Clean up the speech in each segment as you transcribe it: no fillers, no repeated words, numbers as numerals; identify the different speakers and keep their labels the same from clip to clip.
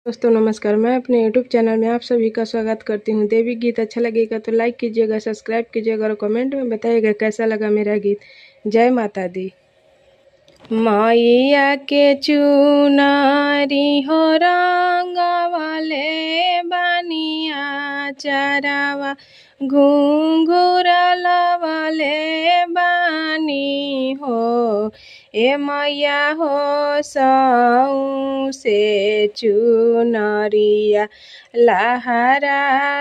Speaker 1: दोस्तों नमस्कार। मैं अपने YouTube चैनल में आप सभी का स्वागत करती हूँ। देवी गीत अच्छा लगेगा तो लाइक कीजिएगा, सब्सक्राइब कीजिएगा और कमेंट में बताइएगा कैसा लगा मेरा गीत। जय माता दी। मैया के चुनारी हो रंग वाले बनिया चरावा घुंघुरल वाले बानी हो। ए मैया हो सऊ से चुनरिया लहरादार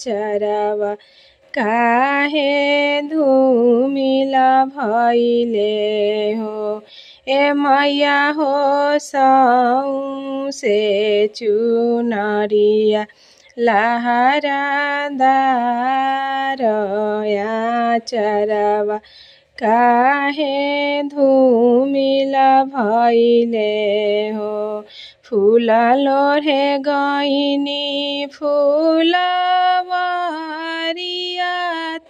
Speaker 1: चरावा काहे धूमिल भइले हो। ए मैया हो सऊ से चुनरिया लहरादार चरावा काहे धूमिल भइले हो। फूल लोढ़े गइनी फूलवरिया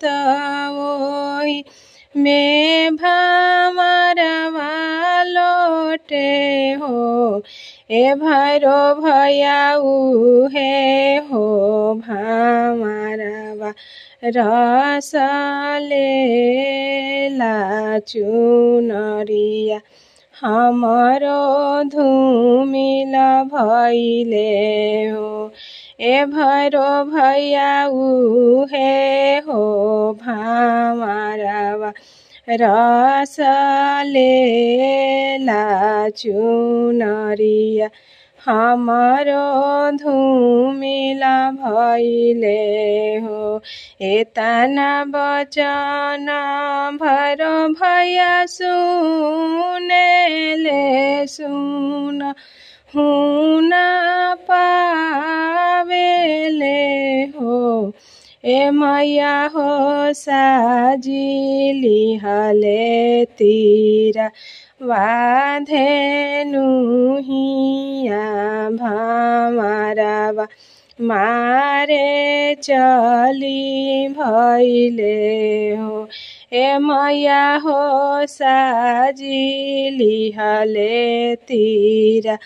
Speaker 1: तोई में भमरवा लोटे हो। ए भैरो भैया उहे हो भमरवा रस लेला चुनरिया हमरो धूमिल भइले हो। ए भैरो भैया उहे हो भमरवा रस लेला चुनरिया हमरो धूमिल भइले हो। एतना बचन भैरो भैया सुनेले सुन हुन पावेले हो। ए मैया हो साजिली हले तीरा वाधेनु हिया भमरवा मारे चली भइले हो। ए मैया हो साजिली हले तीरा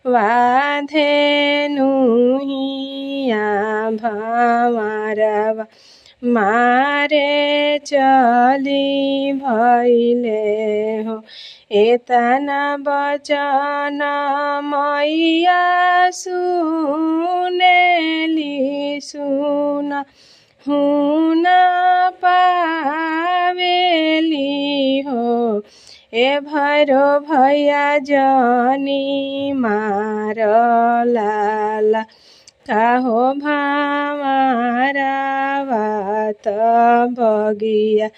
Speaker 1: वाधेनु हिया भमरवा मारे चली भइले हो। एतना बचन मैया सुनेली सुन हुन पावेली हो। ए भैरो भैया जनी मार लाला काहो भमरवा त बगिया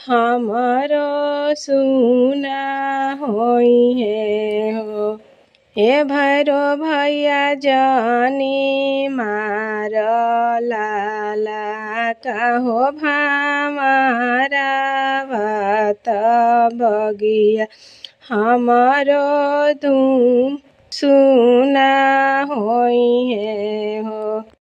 Speaker 1: हमरो सुना होइहे हो। ए भैरो भैया जनी मार लाला काहो भमरवा त बगिया हमरो धूम सुना होइहे हो।